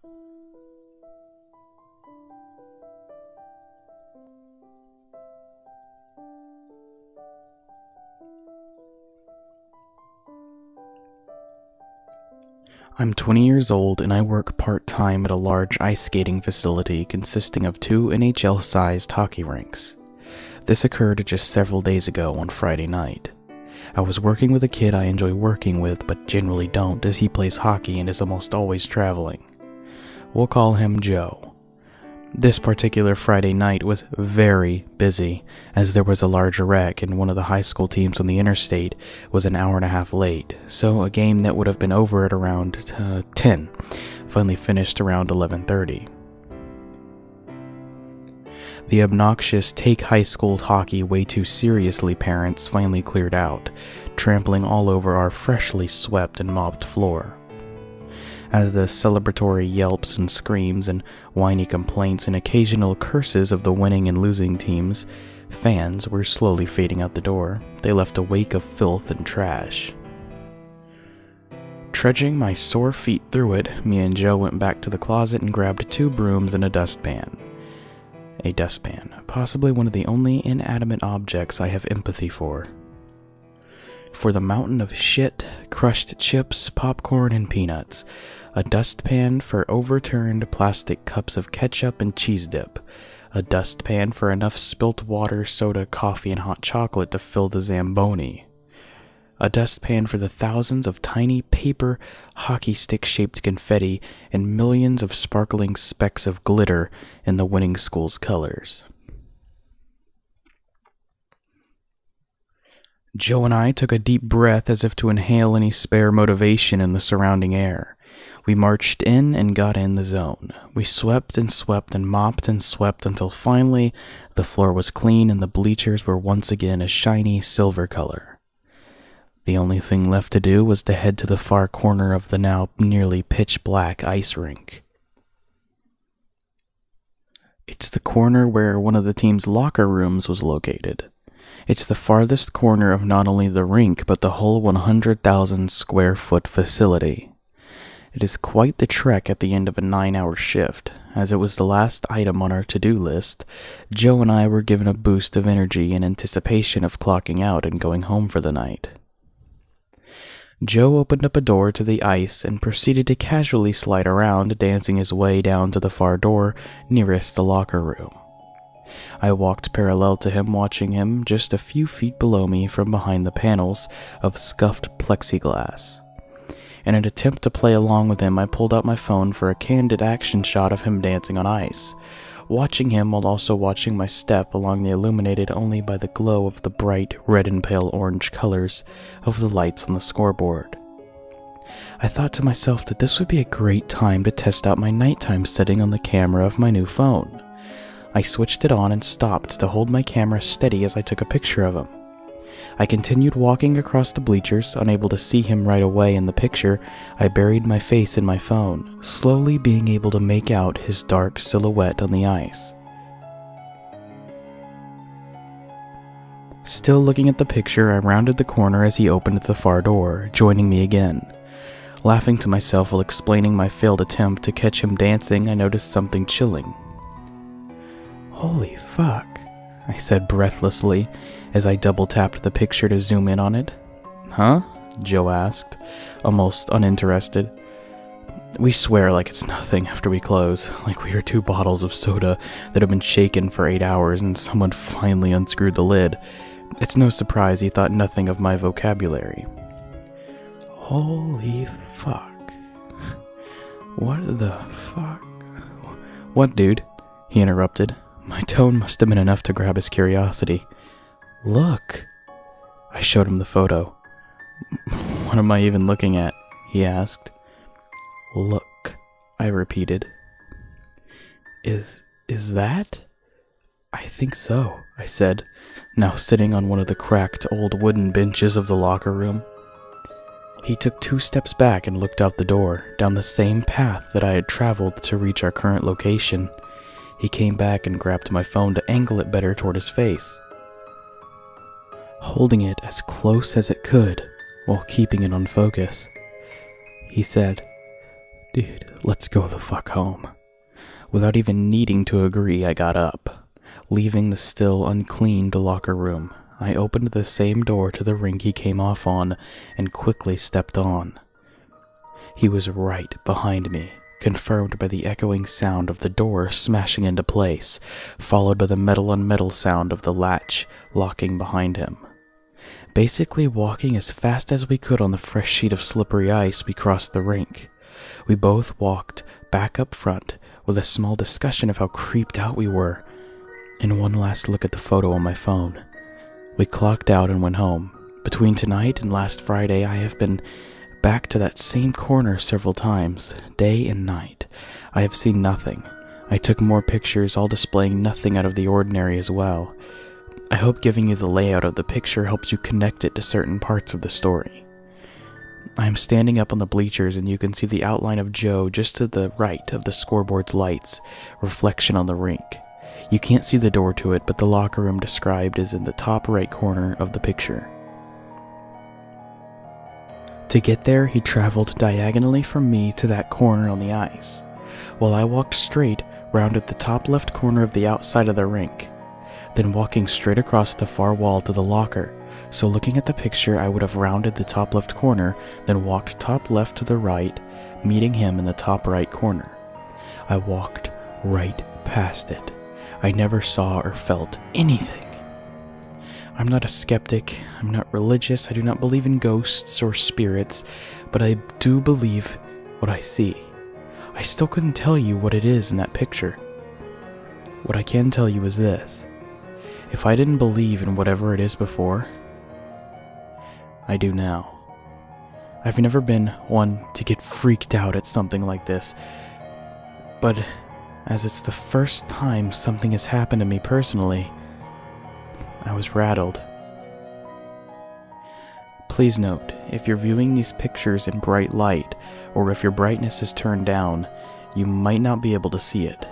I'm 20 years old and I work part-time at a large ice skating facility consisting of 2 NHL-sized hockey rinks. This occurred just several days ago on Friday night. I was working with a kid I enjoy working with but generally don't, as he plays hockey and is almost always traveling. We'll call him Joe. This particular Friday night was very busy, as there was a large wreck and one of the high school teams on the interstate was an hour and a half late, so a game that would have been over at around 10 finally finished around 11:30. The obnoxious take high school hockey way too seriously parents finally cleared out, trampling all over our freshly swept and mopped floor. As the celebratory yelps and screams and whiny complaints and occasional curses of the winning and losing teams, fans were slowly fading out the door, they left a wake of filth and trash. Trudging my sore feet through it, me and Joe went back to the closet and grabbed 2 brooms and a dustpan. A dustpan, possibly one of the only inanimate objects I have empathy for. For the mountain of shit, crushed chips, popcorn, and peanuts. A dustpan for overturned plastic cups of ketchup and cheese dip. A dustpan for enough spilt water, soda, coffee, and hot chocolate to fill the Zamboni. A dustpan for the thousands of tiny paper hockey stick-shaped confetti and millions of sparkling specks of glitter in the winning school's colors. Joe and I took a deep breath as if to inhale any spare motivation in the surrounding air. We marched in and got in the zone. We swept and swept and mopped and swept until finally the floor was clean and the bleachers were once again a shiny silver color. The only thing left to do was to head to the far corner of the now nearly pitch black ice rink. It's the corner where one of the team's locker rooms was located. It's the farthest corner of not only the rink but the whole 100,000 square foot facility. It is quite the trek at the end of a 9-hour shift. As it was the last item on our to-do list, Joe and I were given a boost of energy in anticipation of clocking out and going home for the night. Joe opened up a door to the ice and proceeded to casually slide around, dancing his way down to the far door nearest the locker room. I walked parallel to him, watching him just a few feet below me from behind the panels of scuffed plexiglass. In an attempt to play along with him, I pulled out my phone for a candid action shot of him dancing on ice, watching him while also watching my step along the illuminated only by the glow of the bright red and pale orange colors of the lights on the scoreboard. I thought to myself that this would be a great time to test out my nighttime setting on the camera of my new phone. I switched it on and stopped to hold my camera steady as I took a picture of him. I continued walking across the bleachers, unable to see him right away in the picture. I buried my face in my phone, slowly being able to make out his dark silhouette on the ice. Still looking at the picture, I rounded the corner as he opened the far door, joining me again. Laughing to myself while explaining my failed attempt to catch him dancing, I noticed something chilling. "Holy fuck," I said breathlessly as I double-tapped the picture to zoom in on it. "Huh?" Joe asked, almost uninterested. We swear like it's nothing after we close, like we are 2 bottles of soda that have been shaken for 8 hours and someone finally unscrewed the lid. It's no surprise he thought nothing of my vocabulary. "Holy fuck. What the fuck?" "What, dude?" he interrupted. My tone must have been enough to grab his curiosity. "Look." I showed him the photo. "What am I even looking at?" he asked. "Look," I repeated. Is that?" "I think so," I said, now sitting on one of the cracked old wooden benches of the locker room. He took 2 steps back and looked out the door, down the same path that I had traveled to reach our current location. He came back and grabbed my phone to angle it better toward his face. Holding it as close as it could, while keeping it on focus, he said, Dude, let's go the fuck home. Without even needing to agree, I got up. Leaving the still uncleaned locker room, I opened the same door to the rink he came off on and quickly stepped on. He was right behind me, confirmed by the echoing sound of the door smashing into place, followed by the metal-on-metal sound of the latch locking behind him. Basically walking as fast as we could on the fresh sheet of slippery ice, we crossed the rink. We both walked back up front with a small discussion of how creeped out we were, and one last look at the photo on my phone. We clocked out and went home. Between tonight and last Friday, I have been back to that same corner several times, day and night. I have seen nothing. I took more pictures, all displaying nothing out of the ordinary as well. I hope giving you the layout of the picture helps you connect it to certain parts of the story. I am standing up on the bleachers and you can see the outline of Joe just to the right of the scoreboard's lights, reflection on the rink. You can't see the door to it, but the locker room described is in the top right corner of the picture. To get there, he traveled diagonally from me to that corner on the ice, while I walked straight rounded the top left corner of the outside of the rink, then walking straight across the far wall to the locker. So looking at the picture, I would have rounded the top left corner, then walked top left to the right, meeting him in the top right corner. I walked right past it. I never saw or felt anything. I'm not a skeptic, I'm not religious, I do not believe in ghosts or spirits, but I do believe what I see. I still couldn't tell you what it is in that picture. What I can tell you is this. If I didn't believe in whatever it is before, I do now. I've never been one to get freaked out at something like this, but as it's the first time something has happened to me personally, I was rattled. Please note, if you're viewing these pictures in bright light, or if your brightness is turned down, you might not be able to see it.